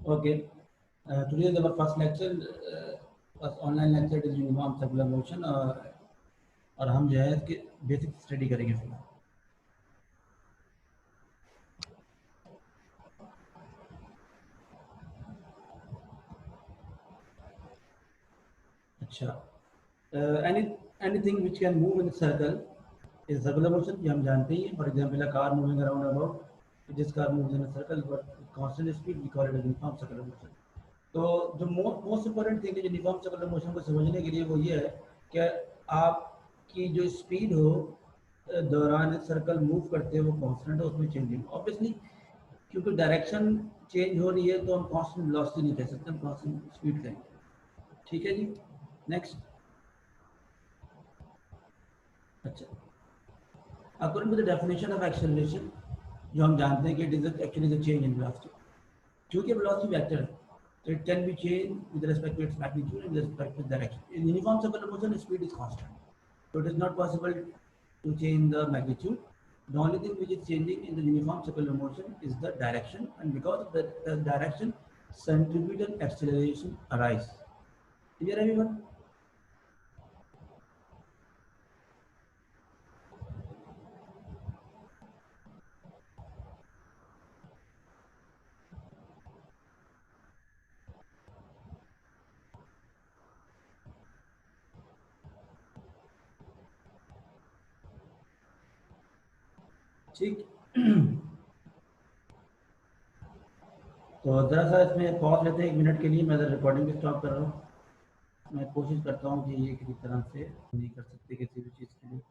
Okay. Today is our first lecture, first online lecture is uniform circular motion, और हम जो है इसके बेसिक स्टडी करेंगे फिलहाल। अच्छा, anything which can move in a circle is circular motion, ये हम जानते ही हैं. For example, a car moving around about, this car moves in a circle but constant speed, we call it a uniform circular motion. तो जो most important thing है uniform circular motion को समझने के लिए वो ये है कि आपकी जो स्पीड हो दौरान सर्कल मूव करते हैं वो कांस्टेंट है, उसमें चेंज नहीं. ऑब्वियसली क्योंकि डायरेक्शन चेंज हो रही है तो हम कांस्टेंट वेलोसिटी नहीं कह सकते, हम कांस्टेंट स्पीड कहेंगे. ठीक है जी, नेक्स्ट. अच्छा, according to the definition of acceleration जो हम जानते हैं कि it is actually the change in velocity. क्योंकि वेलोसिटी वेक्टर है, so it can be changed with respect to its magnitude and with respect to direction. In uniform circular motion, speed is constant, so it is not possible to change the magnitude. The only thing which is changing in the uniform circular motion is the direction, and because of the direction, centripetal acceleration arise. Clear everyone? ठीक. तो जरा सा इसमें pause लेते हैं 1 minute के लिए. मैं रिकॉर्डिंग भी स्टॉप कर रहा हूँ. मैं कोशिश करता हूँ कि ये किसी तरह से नहीं कर सकते किसी भी चीज़ के लिए.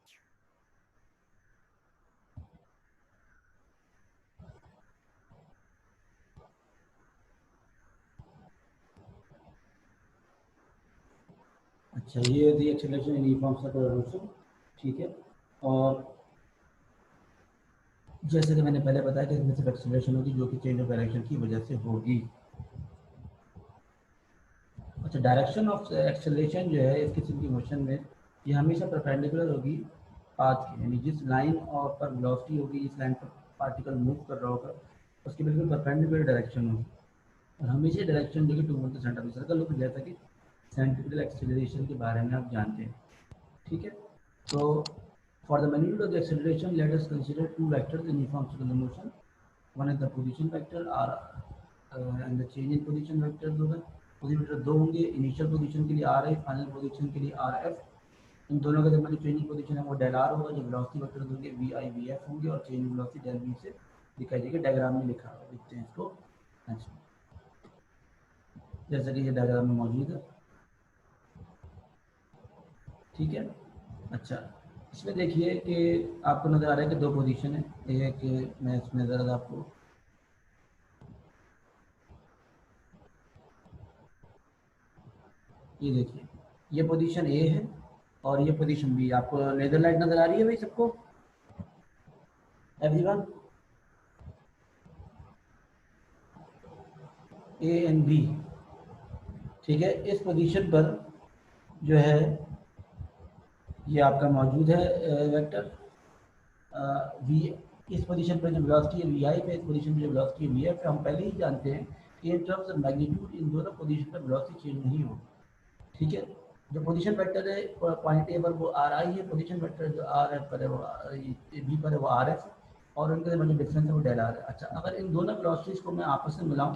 अच्छा, ये the acceleration in uniform circular motion. ठीक है, और जैसे कि मैंने पहले बताया कि इसमें सिर्फ एक्सेलरेशन होगी जो कि चेंज ऑफ डायरेक्शन की वजह से होगी. अच्छा, डायरेक्शन ऑफ एक्सेलरेशन जो है इस किस्म की मोशन में ये हमेशा परपेंडिकुलर होगी पाथ की, यानी जिस लाइन और पर वेलोसिटी होगी, जिस लाइन पर पार्टिकल मूव कर रहा होगा उसकी बिल्कुल परपेंडिकुलर डायरेक्शन होगी. और हमेशा डायरेक्शन जो कि toward the centre of the circle होगी, जैसा कि सेंट्रिपिटल एक्सेलरेशन के बारे में आप जानते हैं. ठीक है, तो for the magnitude of the acceleration, let us consider two vectors in uniform circular motion. One is the position vector r and the change in position vector होगा. पोजीशन वेक्टर दो होंगे, इनिशियल पोजीशन के लिए are I, final position के लिए R F. इन दोनों का जब जो चेंजिंग पोजीशन है वो डेल आर होगा. जो वेलोसिटी वेक्टर होंगे वी आई वी एफ होंगे, और चेंज वेलोसिटी डेल वी से दिखाई देगी. डायग्राम में लिखा हुआ लिखते हैं इसको जैसा कि ये डायग्राम में मौजूद है. ठीक है. अच्छा, इसमें देखिए कि आपको नजर आ रहा है कि दो पोजीशन है. एक मैं इसमें ज़रा आपको ये देखिए, ये पोजीशन ए है और ये पोजीशन बी. आपको लेजर लाइट नजर आ रही है भाई सबको, एवरीवन? A and B. ठीक है, इस पोजीशन पर जो है ये आपका मौजूद है वेक्टर वी. इस पोजीशन पर जो वेलोसिटी है वी आई पे, इस पोजीशन पर जो वेलोसिटी है वी एफ पे. हम पहले ही जानते हैं कि इन टर्म्स ऑफ मैग्नीट्यूड इन दोनों पोजीशन पर वेलोसिटी चेंज नहीं होगी. ठीक है, जो पोजीशन वेक्टर है पॉइंट ए पर वो आर आई है, पोजीशन वेक्टर जो आर एफ पर है वो बी पर है वो आर एफ, और उनके जो डिफरेंस है वो डेल आर है. अच्छा, अगर इन दोनों वेलोसिटीज को मैं आपस में मिलाऊं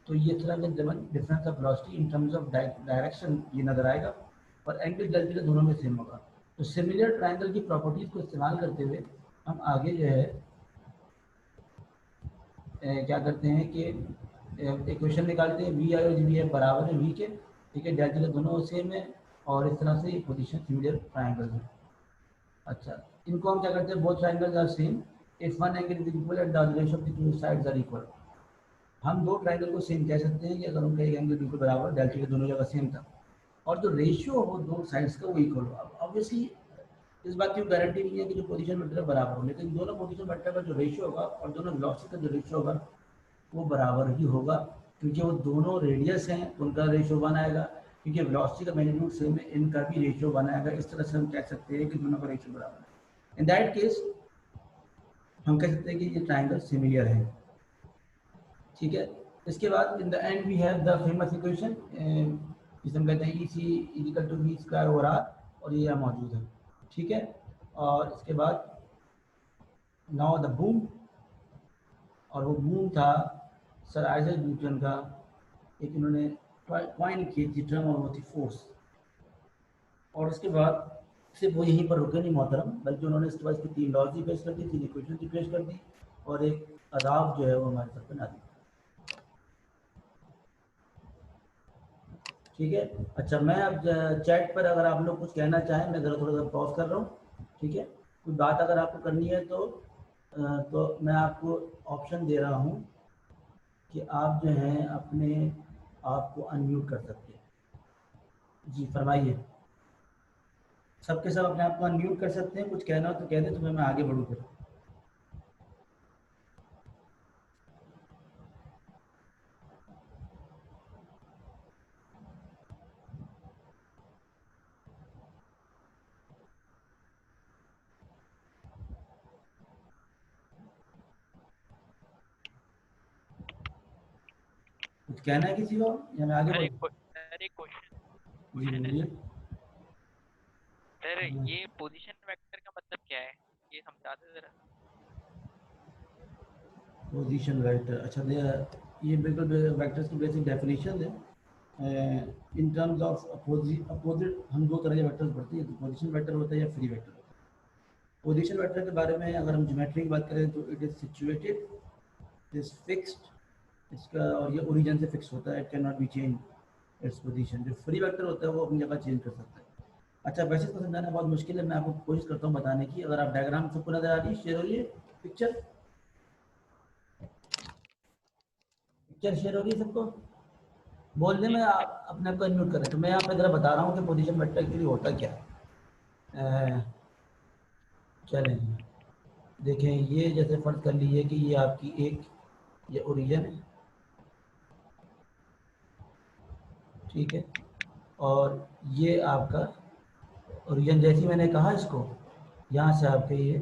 तो ये तरह का difference of velocity in terms of direction ये नजर आएगा, और एंगल डेल्टा दोनों में सेम होगा. तो सिमिलर ट्रायंगल की प्रॉपर्टीज को इस्तेमाल करते हुए हम आगे जो है क्या करते हैं कि इक्वेशन निकालते हैं. वी आई और वी एफ बराबर है वी के. ठीक है, डेल्टा दोनों सेम है, और इस तरह से ये पोजीशन सिमिलर ट्रायंगल है. अच्छा, इनको हम क्या करते हैं, both triangles are same if one angle is equal and the ratio of the two sides are equal. हम दो ट्रायंगल को सेम कह सकते हैं कि अगर उनका एक एंगल बिल्कुल बराबर, डेल्टा के दोनों जगह सेम था, और जो रेशियो हो दो साइड्स का वो इक्वल हो. अब ऑब्वियसली इस बात की गारंटी नहीं है कि जो पोजीशन वेक्टर बराबर हो, लेकिन दोनों पोजीशन वेक्टर का जो रेशियो होगा और दोनों वेलोसिटी का जो रेशियो होगा वो बराबर ही होगा, क्योंकि वो दोनों रेडियस हैं, उनका रेशियो 1 आएगा. क्योंकि वेलोसिटी का मैग्नीट्यूड सेम है, इनका भी रेशियो 1 आएगा. इस तरह से हम कह सकते हैं कि दोनों का रेशियो बराबर है. इन दैट केस हम कह सकते हैं कि ये ट्रायंगल सिमिलर है. ठीक है, इसके बाद in the end we have the famous equation जिसे हम कहते हैं E C equal to V square over R, और ये यहाँ मौजूद है, ठीक है। और इसके बाद नाउ द बूम, और वो बूम था सर आइजैक न्यूटन का, एक इन्होंने पॉइंट की थी टर्म, और वो थी फोर्स। और उसके बाद सिर्फ वो यहीं पर रुके नहीं मोहतरम, बल्कि उन्होंने इसके बाद इसकी 3 लॉज भी पेश कर दी, 3 इक्वेशन भी पेश कर दी, और एक राव जो है वो हमारे सर पर ना दी, ठीक है। अच्छा, मैं अब चैट पर अगर आप लोग कुछ कहना चाहें, मैं ज़रा थोड़ा सा पॉज कर रहा हूँ, ठीक है। कोई बात अगर आपको करनी है तो मैं आपको ऑप्शन दे रहा हूँ कि आप जो हैं अपने आप को अनम्यूट कर सकते हैं। जी फरमाइए, सबके सब अपने आप को अनम्यूट कर सकते हैं, कुछ कहना हो तो कह दें, तो मैं आगे बढ़ूँ फिर। कुछ कहना है किसी को, या मैं आगे सर बढ़ूँ? सर एक जी क्वेश्चन है बोलिए। सर। सर ये पोजीशन वेक्टर का मतलब क्या है, ये समझा दे जरा। पोजीशन वेक्टर, अच्छा ये बिल्कुल वेक्टर्स की बेसिक डेफिनेशन है। इन टर्म्स ऑफ अपोजिट हम दो तरह के वेक्टर्स पढ़ते हैं, तो पोजीशन वेक्टर होता है या फ्री वेक्टर होता है। पोजीशन वेक्टर के बारे में अगर हम ज्योमेट्री की बात करें तो it is situated, is fixed, इसका और ये ओरिजिन से फिक्स होता है, it can not be change its position. जो फ्री वेक्टर होता है वो अपनी जगह चेंज कर सकता है। अच्छा, वैसे इसको समझाना बहुत मुश्किल है, मैं आपको कोशिश करता हूँ बताने की। अगर आप डायग्राम सबको नजर आ रही है, शेयर हो रही है पिक्चर, पिक्चर शेयर हो रही है सबको? बोल दे, जी मैं सर। अपने आप को अनम्यूट करें। तो मैं यहाँ पे जरा बता रहा हूँ कि पोजीशन वेक्टर के लिए होता क्या है। चलें, देखें, ये जैसे फर्ज कर लीजिए कि ये आपकी एक ये ओरिजिन है, ठीक है। और ये आपका ओरिजिन, जैसे मैंने कहा इसको, यहाँ से आपके ये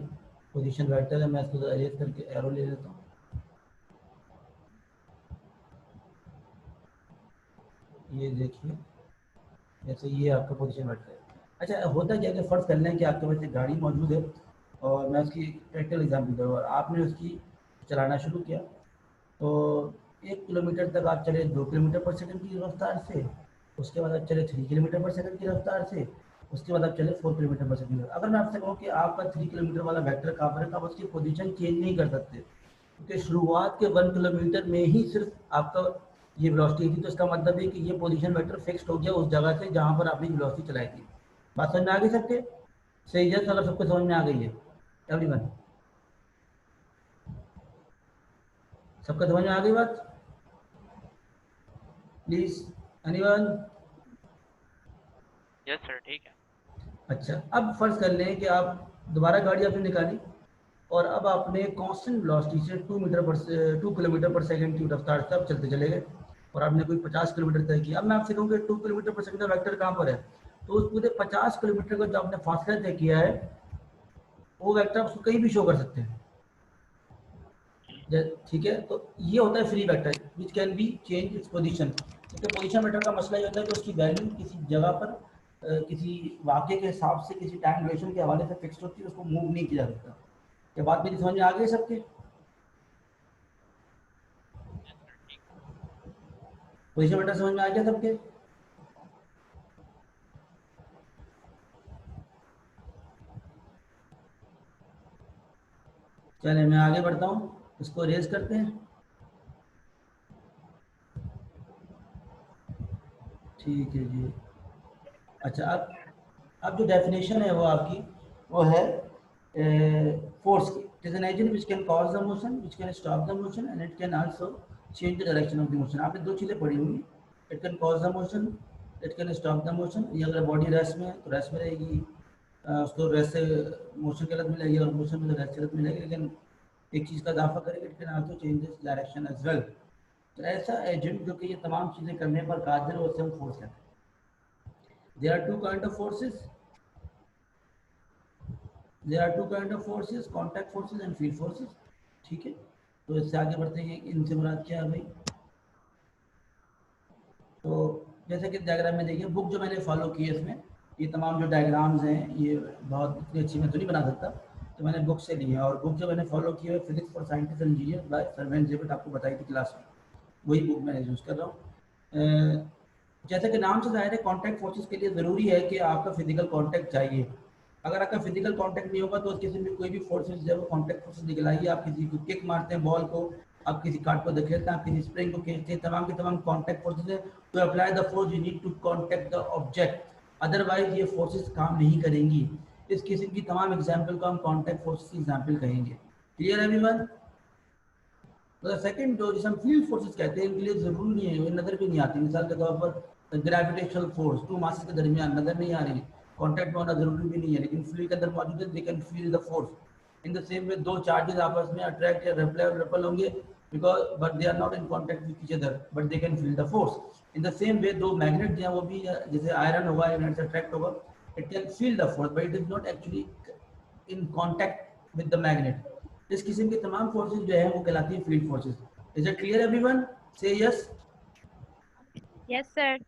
पोजीशन वेक्टर है। मैं इसको अरेज करके एरो ले लेता हूँ, ये देखिए, जैसे ये आपका पोजीशन वेक्टर है। अच्छा, होता क्या है कि फर्ज कर लें कि आपके पास एक गाड़ी मौजूद है, और मैं उसकी प्रैक्टिकल एग्जाम्पल दूँ, और आपने उसकी चलाना शुरू किया, तो 1 किलोमीटर तक आप चले 2 किलोमीटर पर सेकंड की रफ्तार से, उसके बाद आप चले 3 किलोमीटर पर सेकंड की रफ्तार से, उसके बाद आप चले 4 किलोमीटर पर सेकंड। अगर मैं आपसे कहूँ कि आपका 3 किलोमीटर वाला वेक्टर कहाँ पर है, तो आप उसकी पोजीशन चेंज नहीं कर सकते, क्योंकि शुरुआत के 1 किलोमीटर में ही सिर्फ आपका ये वेलोसिटी थी। तो इसका मतलब है कि ये पोजीशन वेक्टर फिक्स्ड हो गया उस जगह से जहाँ पर आपने वेलोसिटी चलाई थी। बात समझ में आ गई सबके? सही है, अगर सबको समझ में आ गई है एवरीवन, सबका समझ में आ गई बात? Please anyone? यस सर, ठीक है। अच्छा, अब फर्ज कर लें कि आप दोबारा गाड़ी आपने निकाली, और अब आपने कांस्टेंट वेलोसिटी से 2 किलोमीटर पर सेकंड की रफ्तार से आप चलते चले गए, और आपने कोई 50 किलोमीटर तय किया। अब मैं आपसे कहूँ कि 2 किलोमीटर पर सेकंड का वेक्टर कहाँ पर है, तो उस पूरे 50 किलोमीटर का जो आपने फासला तय किया है, वो वेक्टर आप उसको कहीं भी शो कर सकते हैं, ठीक है। तो ये होता है free vector which can be change its position. क्योंकि पोजीशन वेक्टर का मसला ये होता है कि उसकी वैल्यू किसी जगह पर किसी वाक्य के हिसाब से, किसी टाइम ड्यूरेशन के हवाले से फिक्स होती है, उसको मूव नहीं किया जा सकता। ये बात मेरी समझ में आ गई सबके? यस सर, ठीक है। पोजीशन वेक्टर समझ में आ गया सबके? चलिए मैं आगे बढ़ता हूँ, इसको रेज करते हैं, ठीक है जी। अच्छा, अब जो डेफिनेशन है वो आपकी वो है फोर्स की। It is an agent which can cause the motion, which can stop the motion, and it can also change the direction of the motion. आपने दो चीज़ें पढ़ी होंगी, it can cause the motion, it can stop the motion. ये अगर body rest में है तो रेस्ट में रहेगी, उसको रेस्ट से मोशन की हालत मिलेगी, और मोशन में रेस्ट की हालत मिलेगी। लेकिन एक चीज़ का इजाफा करेगा, it can also change this direction as well. तो ऐसा एजेंट जो कि ये तमाम चीज़ें करने पर कादिर है, उसे हम फोर्स कहते हैं। There are two kind of forces. There are two kind of forces, contact forces and field forces, ठीक है। तो इससे आगे बढ़ते हैं, इनसे मुराद क्या है भाई? तो जैसे कि डायग्राम में देखिए, बुक जो मैंने फॉलो की है इसमें, ये तमाम जो डायग्राम्स हैं ये बहुत इतनी अच्छी मैं तो नहीं बना सकता, तो मैंने बुक से ली है। और बुक जो मैंने फॉलो की है physics for scientist and engineer by Serway Jewett, आपको बताई थी क्लास में, वही बुक मैं यूज़ कर रहा हूँ। जैसे कि नाम से जाहिर है, कॉन्टैक्ट फोर्सेस के लिए ज़रूरी है कि आपका फिजिकल कॉन्टैक्ट चाहिए। अगर आपका फिजिकल कॉन्टैक्ट नहीं होगा तो किसी भी कोई भी फोर्सेस जब कॉन्टैक्ट फोर्सेस निकलाइए, आप किसी को किक मारते हैं बॉल को, आप किसी कार्ड को धकेलते हैं, आप किसी स्प्रिंग को खींचते हैं, तमाम के तमाम कॉन्टैक्ट फोर्सेस है। To apply the force you need to contact the object, otherwise ये फोर्सेस काम नहीं करेंगी। इस किस्म की तमाम एग्जाम्पल को हम कॉन्टैक्ट फोर्सेस की एग्जाम्पल कहेंगे। Clear everyone? तो सेकंड जो जिसे हम फील्ड फोर्सेस कहते हैं, इनके लिए जरूरी नहीं है, ये नजर भी नहीं आती। मिसाल के तौर पर ग्रेविटेशनल फोर्स टू मासेस के दरमियान नजर नहीं आ रही, कांटेक्ट में होना जरूरी भी नहीं है, लेकिन फील्ड के अंदर मौजूद है, they can feel the force. In the same way दो चार्जेस आपस में अट्रैक्ट या रिपल होंगे, because but they are not in contact with each other, but they can feel the force. In the same way दो magnet जो है वो भी, जैसे आयरन होगा, आयरन से अट्रैक्ट होगा, it can feel the force but it is not actually in contact with the magnet. इस किस्म की तमाम फोर्सेस जो है वो कहलाती है field forces. Is it clear everyone? से यस। Yes sir.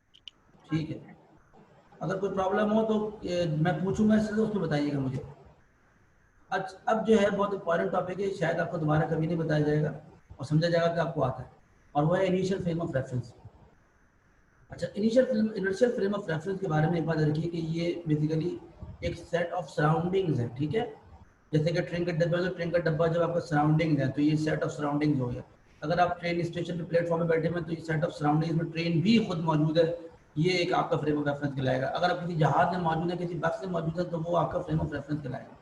ठीक है, अगर कोई प्रॉब्लम हो तो मैं पूछूंगा इससे, तो उसमें बताइएगा मुझे। अब जो है बहुत इंपॉर्टेंट टॉपिक है, शायद आपको दोबारा कभी नहीं बताया जाएगा और समझा जाएगा कि आपको आता है, और वो है इनिशियल फ्रेम ऑफ रेफरेंस। अच्छा, इनिशियल फ्रेम ऑफ रेफरेंस के बारे में एक बात रखिए कि ये बेसिकली एक सेट ऑफ सराउंडिंग्स है, ठीक है। जैसे कि ट्रेन का डब्बा, जो ट्रेन का डब्बा जब आपका सराउंडिंग है तो ये सेट ऑफ सराउंडिंग्स हो गया। अगर आप ट्रेन स्टेशन पे प्लेटफॉर्म में बैठे हुए हैं तो ये सेट ऑफ सराउंडिंग्स में ट्रेन भी खुद मौजूद है, ये एक आपका फ्रेम ऑफ रेफरेंस कहलाएगा। अगर आप किसी जहाज में मौजूद है, किसी बस में मौजूद है, तो वो आपका फ्रेम ऑफ रेफरेंस कहलाएगा।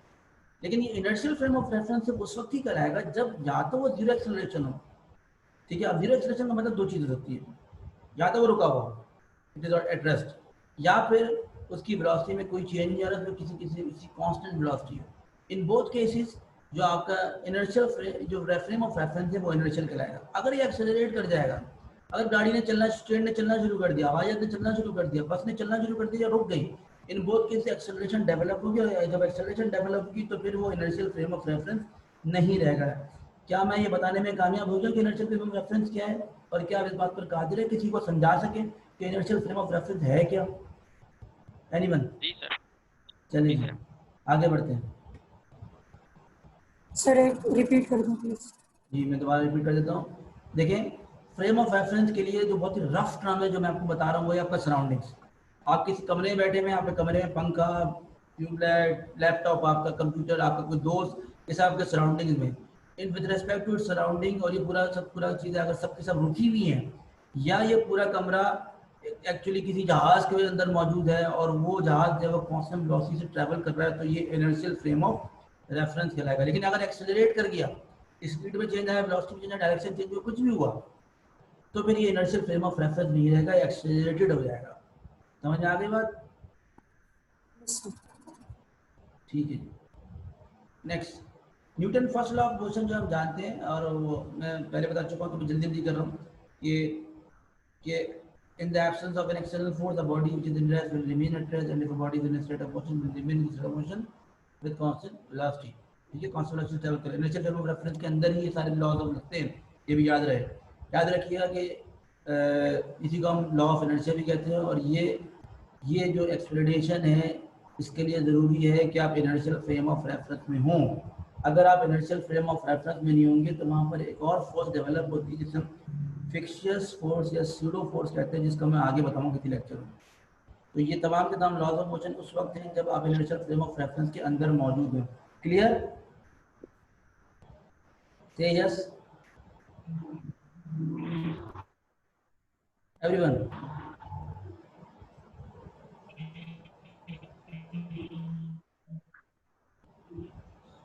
लेकिन ये इनर्शियल फ्रेम ऑफ रेफरेंस सिर्फ उस वक्त ही कहलाएगा जब या तो वो जीरो एक्सेलरेशन हो, ठीक है। अब जीरो एक्सेलरेशन का मतलब दो चीज़ें होती है, या तो वो रुका हुआ हो, इट इज एट रेस्ट, या फिर उसकी वेलोसिटी में कोई चेंज नहीं आ रहा, तो किसी किसी किसी कांस्टेंट वेलोसिटी हो। इन बोथ केसेस जो आपका इनर्शियल जो फ्रेम ऑफ रेफरेंस है वो इनर्शियल कहलाएगा। अगर ये एक्सेलरेट कर जाएगा, अगर गाड़ी ने चलना, ट्रेन ने चलना शुरू कर दिया, हवाई जहाज ने चलना शुरू कर दिया, बस ने चलना शुरू कर दिया, रुक गई, in both case acceleration develop होगी। जब एक्सेलरेशन डेवलप होगी तो फिर वो इनर्शियल फ्रेम ऑफ रेफरेंस नहीं रहेगा। क्या मैं ये बताने में कामयाब हो गया कि इनर्शियल फ्रेम ऑफ रेफरेंस क्या है, और क्या आप इस बात पर कादिर है किसी को समझा सके कि इनर्शियल फ्रेम ऑफ रेफरेंस है क्या? एनीवन? जी सर। चलिए जी जी, सर। आगे बढ़ते हैं। सर एक रिपीट कर दो प्लीज। जी मैं दोबारा रिपीट कर देता हूँ। देखें, फ्रेम ऑफ रेफरेंस के लिए जो बहुत ही रफ टर्म है जो मैं आपको बता रहा हूँ वो है आपका सराउंडिंग्स। आप किसी कमरे में बैठे हुए हैं, आपके कमरे में पंखा, ट्यूबलाइट, लैपटॉप, आपका कंप्यूटर, आपका कोई दोस्त, इस आपके सराउंडिंग्स में, in with respect to it surrounding, और ये पूरा चीज़ें अगर सबके सब रुकी हुई हैं, या ये पूरा कमरा एक्चुअली किसी जहाज के अंदर मौजूद है और वो जहाज जब कांस्टेंट वेलोसिटी से ट्रैवल कर रहा है, तो ये इनर्शियल फ्रेम ऑफ रेफरेंस कहलाएगा। लेकिन अगर एक्सेलरेट कर गया, स्पीड में चेंज आया, वेलोसिटी चेंज आया, डायरेक्शन चेंज हुआ, कुछ भी हुआ, तो फिर ये इनर्शियल फ्रेम ऑफ रेफरेंस नहीं रहेगा, एक्सेलरेटेड हो जाएगा। समझ में आ गई बात? ठीक है जी। Next, Newton first law of motion जो हम जानते हैं, और वो मैं पहले बता चुका हूँ, तो मैं जल्दी जल्दी कर रहा हूँ कि in the absence of an external force, the body which is in rest will remain at rest, and if a body is in a state of motion, will remain in the state of motion with constant velocity। ठीक है, constant velocity travel करें। Inertial frame of reference के अंदर ही ये सारे laws हम लगते हैं, ये भी याद रहे। याद रखिएगा कि इसी को हम लॉ ऑफ इनर्शिया भी कहते हैं। और ये जो एक्सप्लेनेशन है, इसके लिए ज़रूरी है कि आप इनर्शियल फ्रेम ऑफ रेफरेंस में हों। अगर आप इनर्शियल फ्रेम ऑफ रेफरेंस में नहीं होंगे तो वहाँ पर एक और फोर्स डेवलप होती है जिसे हम फिक्शियस फोर्स या स्यूडो फोर्स कहते हैं, जिसका मैं आगे बताऊंगा किसी लेक्चर में। तो ये तमाम के तमाम लॉज ऑफ मोशन उस वक्त हैं जब आप इनर्शियल फ्रेम ऑफ रेफरेंस के अंदर मौजूद हैं। क्लियर? से यस एवरीवन?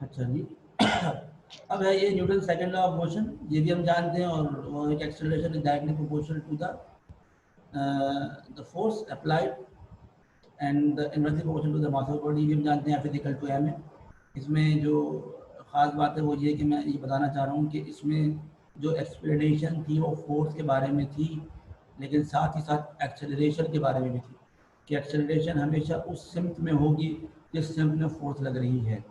अच्छा जी। अब है ये Newton second law of motion, ये भी हम जानते हैं, और वो एक acceleration is directly proportional to the force applied and the inversely proportional to the mass of body, भी हम जानते हैं, F = m है। इसमें जो ख़ास बात है वो ये कि मैं ये बताना चाह रहा हूँ कि इसमें जो एक्सप्लेनेशन थी वो फोर्स के बारे में थी, लेकिन साथ ही साथ एक्सेलरेशन के बारे में भी थी, कि एक्सेलरेशन हमेशा उस सिम्त में होगी जिस सिम्त में फोर्स लग रही है,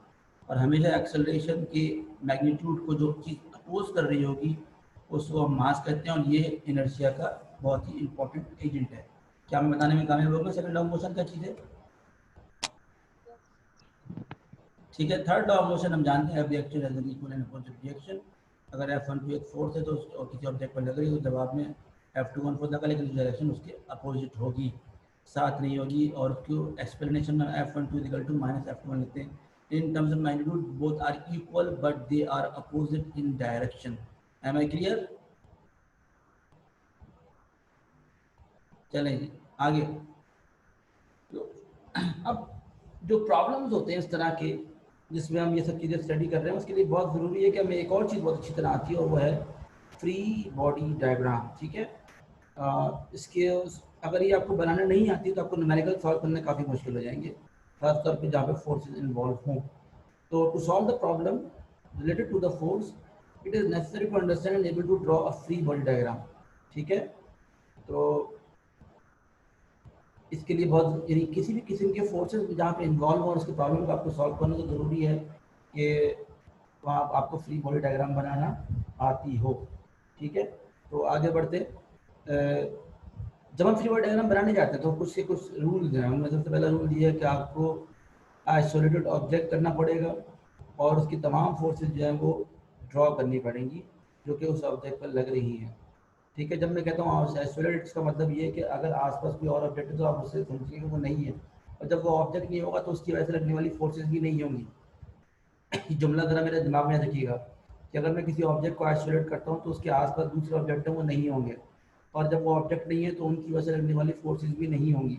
और हमेशा एक्सेलरेशन के मैग्नीट्यूड को जो चीज़ अपोज कर रही होगी उसको हम मास कहते हैं, और ये इनर्शिया का बहुत ही इंपॉर्टेंट एजेंट है। क्या मैं बताने में कामयाब होगा सेकंड लॉ ऑफ मोशन क्या चीज़ है? ठीक है। थर्ड लॉ ऑफ मोशन हम जानते हैं, reaction has an equal and opposite reaction. अगर F12 एक फोर्स है तो और किसी ऑब्जेक्ट पर लग रही है तो जवाब में F21 फोर्स लगा, लेकिन डायरेक्शन उसके अपोजिट होगी, साथ नहीं होगी। और क्यों एक्सप्लेनेशन में F12 equal to minus F21 लिखते हैं। In terms of magnitude both are equal but they are opposite in direction. Am I clear? चलें आगे। तो अब जो प्रॉब्लम्स होते हैं इस तरह के जिसमें हम ये सब चीज़ें स्टडी कर रहे हैं, उसके लिए बहुत ज़रूरी है कि हमें एक और चीज़ बहुत अच्छी तरह आती है, और वो है फ्री बॉडी डायग्राम। ठीक है। इसके अगर ये आपको बनाना नहीं आती तो आपको न्यूमेरिकल सॉल्व करने काफ़ी मुश्किल हो जाएंगे, खासतौर पे जहाँ पे फोर्सेस इन्वॉल्व हों। तो to solve the problem related to the force, it is necessary to understand and able to draw a free body diagram. ठीक है। तो इसके लिए बहुत यानी किसी भी किस्म के फोर्सेस जहाँ पे इन्वॉल्व हो और उसके प्रॉब्लम को आपको सॉल्व करना तो ज़रूरी है कि वहाँ आपको फ्री बॉडी डायग्राम बनाना आती हो। ठीक है। तो आगे बढ़ते, जब हम फ्री बॉडी डायग्राम बनाने जाते हैं तो कुछ से कुछ रूल्स हैं। उनमें सबसे पहला रूल ये है कि आपको आइसोलेटेड ऑब्जेक्ट करना पड़ेगा और उसकी तमाम फोर्सेस जो हैं वो ड्रॉ करनी पड़ेंगी जो कि उस ऑब्जेक्ट पर लग रही हैं। ठीक है। जब मैं कहता हूँ आइसोलेटेड, इसका मतलब ये है कि अगर आसपास कोई और ऑब्जेक्ट है तो आप उससे समझिए कि वो नहीं है, और जब वो ऑब्जेक्ट नहीं होगा तो उसकी वजह से लगने वाली फोर्सेस भी नहीं होंगी। जुमला ज़रा मेरे दिमाग में रखिएगा कि अगर मैं किसी ऑब्जेक्ट को आइसोलेट करता हूँ तो उसके आसपास दूसरे ऑब्जेक्ट हैं वो नहीं होंगे, और जब वो ऑब्जेक्ट नहीं है तो उनकी वजह से लगने वाली फोर्सेस भी नहीं होंगी।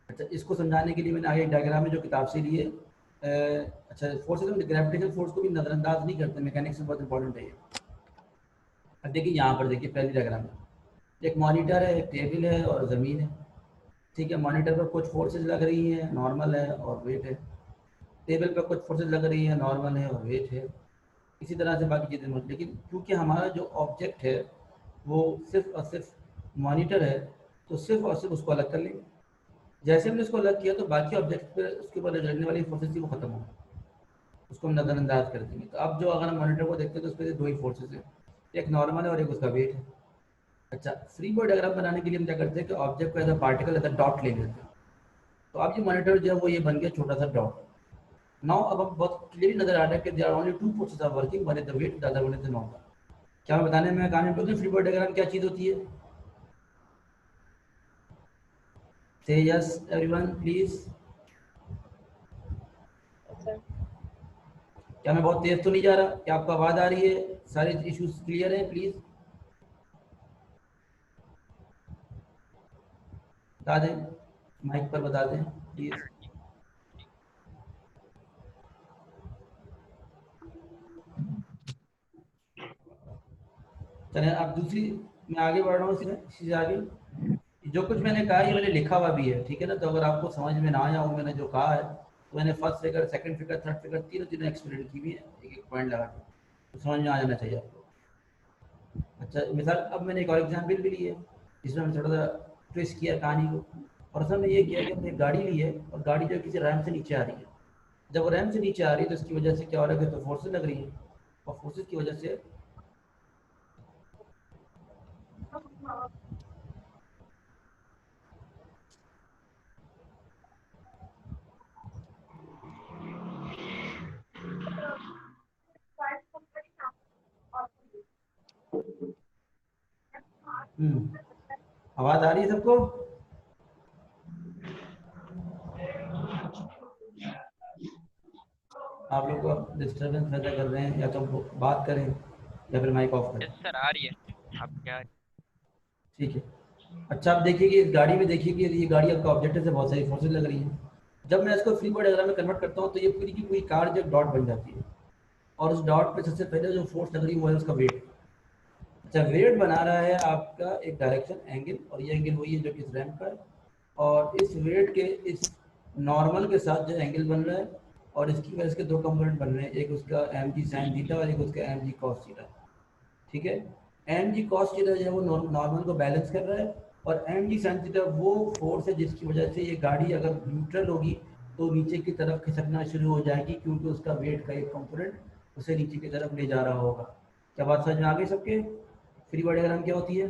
अच्छा, इसको समझाने के लिए मैंने आगे एक डायग्राम है जो किताब से लिए। अच्छा, फोर्सेस में ग्रेविटेशनल फोर्स को भी नज़रअंदाज नहीं करते, मैकेनिक्स में बहुत इंपॉर्टेंट है ये। अब देखिए यहाँ पर देखिए पहली डायग्राम में एक मॉनिटर है, एक टेबल है और ज़मीन है। ठीक है। मॉनिटर पर कुछ फोर्सेस लग रही हैं, नॉर्मल है और वेट है। टेबल पर कुछ फोर्सेस लग रही हैं, नॉर्मल है और वेट है। इसी तरह से बाकी चीज़ें मत, लेकिन क्योंकि हमारा जो ऑब्जेक्ट है वो सिर्फ और सिर्फ मॉनिटर है तो सिर्फ और सिर्फ उसको अलग कर लेंगे। जैसे हमने उसको अलग किया तो बाकी ऑब्जेक्ट पर उसके ऊपर लगने वाली फोर्सेस थी वो खत्म हो, उसको हम नज़रअंदाज कर देंगे। तो अब जो अगर हम मॉनिटर को देखते हैं तो उस पर दो ही फोर्सेस हैं, एक नॉर्मल है और एक उसका वेट है। अच्छा, फ्री बॉडी डायग्राम बनाने के लिए हम क्या करते हैं कि ऑब्जेक्ट को as a particle as a dot ले लेते हैं। तो अब ये मॉनिटर जो है वो ये बन गया छोटा सा डॉट। नाउ अब हम बहुत क्लियरली नजर आ रहा है कि there are only two forces are working, one is the weight, the other one is the normal. क्या मैं बताने में कामयाब हूं? फ्री बॉडी डायग्राम क्या चीज होती है? से यस एवरीवन प्लीज। क्या मैं बहुत तेज तो नहीं जा रहा? क्या आपको आवाज आ रही है? सारे इश्यूज क्लियर हैं? प्लीज बता दें, माइक पर बता दें प्लीज। चलें अब दूसरी, मैं आगे बढ़ रहा हूँ इसमें चीज़ आगे। जो कुछ मैंने कहा ये मैंने लिखा हुआ भी है, ठीक है ना। तो अगर आपको समझ में ना आया हो मैंने जो कहा है तो मैंने first figure, second figure, third figure, तीनों चीज़ें एक्सप्लेन की भी है, एक एक पॉइंट लगा के, तो समझ में आ जाना चाहिए आपको। अच्छा, मिसाल अब मैंने एक और एग्जाम्पल भी ली है जिसमें मैंने थोड़ा सा ट्विस्ट किया कहानी को, और उसमें ये किया कि हमने एक गाड़ी ली है और गाड़ी जो किसी रैम से नीचे आ रही है। जब वो रैम से नीचे आ रही है तो इसकी वजह से क्या हो रहा है कि तो फोर्सेज लग रही है, और फोर्सेज की वजह से आवाज आ रही है सबको? आप लोग को डिस्टर्बेंस पैदा कर रहे हैं, या तो बात करें या फिर माइक ऑफ करें। यस सर, आ रही है। आप क्या? ठीक है। अच्छा, आप देखिए कि इस गाड़ी में देखिए कि ये गाड़ी आपका ऑब्जेक्टिव से बहुत सारी फोर्सेज लग रही हैं। जब मैं इसको फ्री बॉडी डायग्राम में कन्वर्ट करता हूँ तो ये पूरी की पूरी कार जो डॉट बन जाती है, और उस डॉट पे सबसे पहले जो फोर्स लग रही है वो है उसका वेट। अच्छा, वेट बना रहा है आपका एक डायरेक्शन एंगल, और ये एंगल वही है जो कि इस रैंप का है, और इस वेट के इस नॉर्मल के साथ जो एंगल बन रहा है, और इसकी वजह से दो कंपोनेंट बन रहे हैं, एक उसका एम जी साइन थीटा और एक उसका एम जी कॉस थीटा। ठीक है। एम जी कॉस थीटा जो है वो नॉर्मल को बैलेंस कर रहा है, और एम जी साइन थीटा वो फोर्स है जिसकी वजह से ये गाड़ी अगर न्यूट्रल होगी तो नीचे की तरफ खिसकना शुरू हो जाएगी, क्योंकि उसका वेट का एक कंपोनेंट उसे नीचे की तरफ ले जा रहा होगा। क्या बात समझ में आ गई सबके? फ्री बॉडी डायग्राम क्या होती है?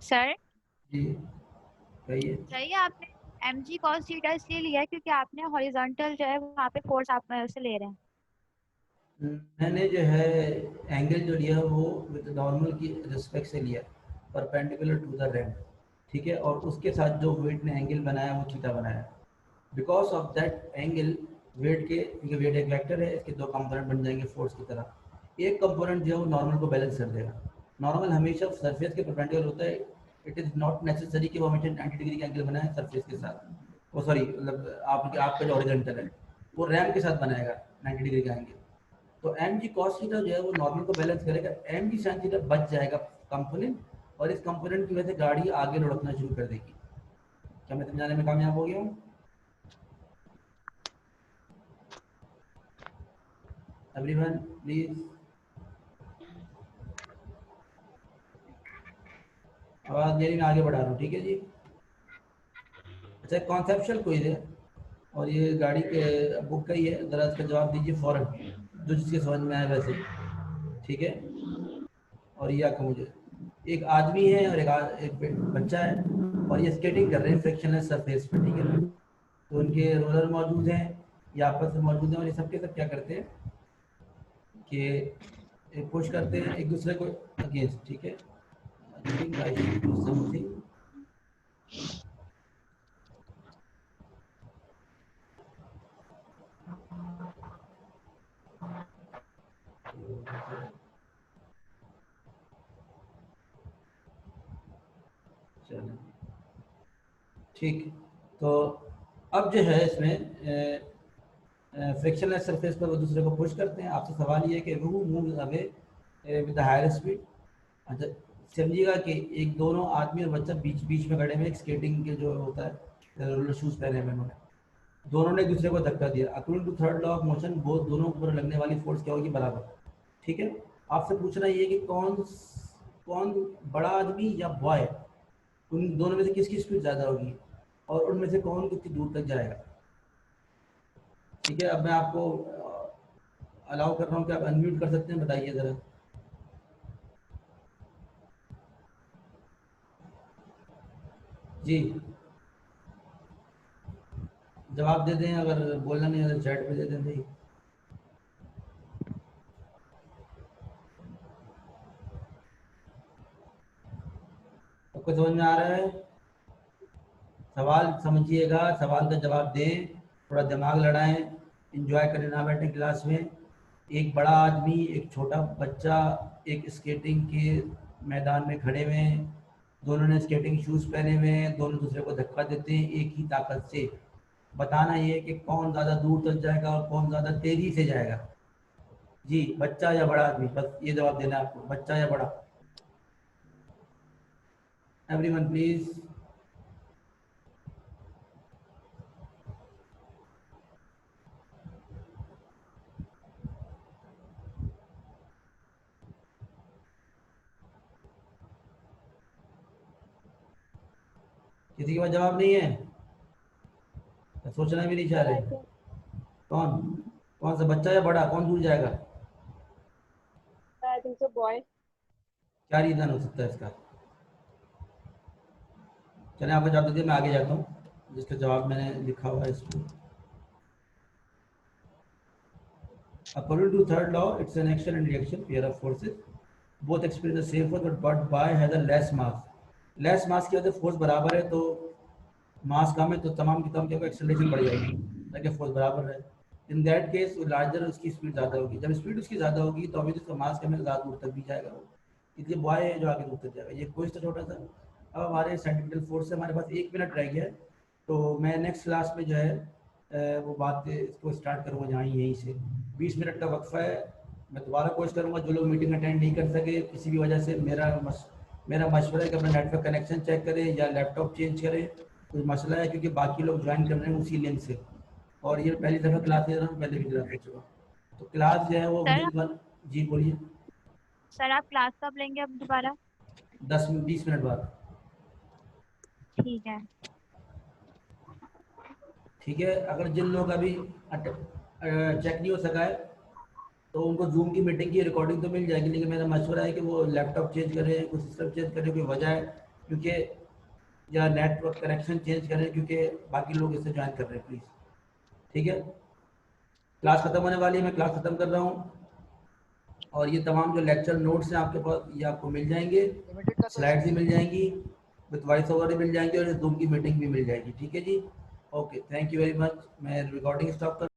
सर जी कहिए। सर ये आपने mg cos थीटा इसलिए लिया है क्योंकि आपने हॉरिजॉन्टल जो है वहाँ पे फोर्स आप से ले रहे हैं। मैंने जो है एंगल जो लिया वो विद नॉर्मल की रिस्पेक्ट से लिया, परपेंडिकुलर टू द रैम, ठीक है, और उसके साथ जो वेट ने एंगल बनाया वो थीटा बनाया। Because of that angle weight के, क्योंकि वेट एक वेक्टर है, इसके दो कंपोनेंट बन जाएंगे फोर्स की तरह। एक कंपोनेंट जो है वो नॉर्मल को बैलेंस कर देगा। नॉर्मल हमेशा सरफेस के परपेंडिकुलर होता है। इट इज़ नॉट नेसेसरी कि वो हमेशा 90 डिग्री का एंगल बनाए सरफेस के साथ, वो सॉरी मतलब आपका जो हॉरिजॉन्टल है वो रैम के साथ बनाएगा 90 डिग्री का एंगल। तो एम जी कॉस थीटा जो है वो नॉर्मल को बैलेंस करेगा, एम जी साइन थीटा बच जाएगा कंपोनेंट, और इस कंपोनेंट की वजह से गाड़ी आगे लुढ़कना शुरू कर देगी। क्या मैं समझाने में कामयाब हो गया हूँ? Everyone please. आवाज मेरी, मैं आगे बढ़ा रहा हूँ, ठीक है जी। अच्छा, कॉन्सेप्चुअल क्विज है और ये गाड़ी के बुक का ही है, जरा इसका जवाब दीजिए फौरन, जो जिसके समझ में आए वैसे, ठीक है। और ये आपको मुझे एक आदमी है और एक बच्चा है और ये स्केटिंग कर रहे हैं फ्रिक्शनलेस सरफेस पे, ठीक है ना। तो उनके रोलर मौजूद हैं, ये आपस में मौजूद हैं, और ये सब के सब क्या करते हैं कि पुश करते हैं एक दूसरे को अगेंस्ट, ठीक है। I think I should do something. चलो ठीक। तो अब जो है इसमें फ्रिक्शनलेस सरफेस पर वो दूसरे को पुश करते हैं। आपसे सवाल ये है कि who moves away with the higher speed. अच्छा, समझिएगा कि एक दोनों आदमी और बच्चा बीच बीच में खड़े में, एक स्केटिंग के जो होता है रोलर शूज पहने हुए उन्होंने, दोनों ने एक दूसरे को धक्का दिया। According to third law of motion वो दोनों पर लगने वाली फोर्स क्या होगी? बराबर, ठीक है। आपसे पूछना ये कि कौन कौन बड़ा आदमी या बॉय, उन दोनों में से किसकी स्पीड ज़्यादा होगी और उनमें से कौन कितनी दूर तक जाएगा, ठीक है। अब मैं आपको अलाउ कर रहा हूँ कि आप अनम्यूट कर सकते हैं, बताइए ज़रा। जी जवाब दे दें, अगर बोलना नहीं है तो चैट पे दे दें भाई। आपको समझ में आ रहा है? सवाल समझिएगा, सवाल का जवाब दें, थोड़ा दिमाग लड़ाएं, इंजॉय करें, ना बैठे क्लास में। एक बड़ा आदमी, एक छोटा बच्चा एक स्केटिंग के मैदान में खड़े हुए हैं, दोनों ने स्केटिंग शूज़ पहने हुए हैं, दोनों दूसरे को धक्का देते हैं एक ही ताकत से। बताना ये है कि कौन ज़्यादा दूर तक जाएगा और कौन ज़्यादा तेज़ी से जाएगा। जी बच्चा या बड़ा आदमी, बस ये जवाब देना है आपको, बच्चा या बड़ा। Everyone please. किसी के पास जवाब नहीं है? तो सोचना भी नहीं चाह रहे? कौन कौन सा, बच्चा या बड़ा, कौन दूर जाएगा? I think so boy. क्या रीजन हो सकता है इसका? चले आपका जवाब दीजिए, मैं आगे जाता हूँ जिसका जवाब मैंने लिखा हुआ है इसमें। According to third law, it's an action and reaction pair of forces. Both experience the same force, but by has a less mass. Less mass की वजह से फोर्स बराबर है, तो मास कम है तो तमाम की तमाम क्या होगा, एक्सेलरेशन बढ़ जाएगी ताकि फोर्स बराबर है। इन दैट केस लार्जर उसकी स्पीड ज़्यादा होगी। जब स्पीड उसकी ज़्यादा होगी तो अभी उसका मास कम है, ज़्यादा दूर तक भी जाएगा वो, इसलिए बॉय है जो आगे दूर तक जाएगा। ये क्वेश्चन था छोटा सा। अब हमारे सेंटिमेंटल फोर्स से हमारे पास 1 मिनट रह गया है, तो मैं नेक्स्ट क्लास में जो है वो बात इसको स्टार्ट करूँगा जहाँ यहीं से। 20 मिनट का वक्फा है। मैं दोबारा कोशिश करूँगा, जो लोग मीटिंग अटेंड नहीं कर सके किसी भी वजह से, मेरा मशवरा है कि अपना नेटवर्क कनेक्शन चेक करें या लैपटॉप चेंज करें, कुछ मसला है, क्योंकि बाकी लोग ज्वाइन कर रहे हैं उसी लिंक से, और ये पहली दफ़ा क्लास ले रहा हूँ, पहले भी क्लास ले चुका। तो क्लास जो है वो सर विजिट जी बोलिए। सर आप क्लास कब लेंगे अब दोबारा? 10-20 मिनट बाद। ठीक है। ठीक है, अगर जिन लोग अभी चेक नहीं हो सका है तो उनको जूम की मीटिंग की रिकॉर्डिंग तो मिल जाएगी, लेकिन मेरा मशवरा है कि वो लैपटॉप चेंज करें, कोई सिस्टम चेंज करें, कोई वजह है क्योंकि या नेटवर्क कनेक्शन चेंज करें क्योंकि बाकी लोग इससे ज्वाइन कर रहे हैं प्लीज़। ठीक है, क्लास खत्म होने वाली है, मैं क्लास खत्म कर रहा हूँ और ये तमाम जो लेक्चर नोट्स हैं आपके पास ये आपको मिल जाएंगे, स्लाइड्स भी मिल जाएंगी, विद वॉइस ओवर भी मिल जाएंगे और जूम की मीटिंग भी मिल जाएगी। ठीक है जी, okay, thank you very much. मैं रिकॉर्डिंग स्टॉप कर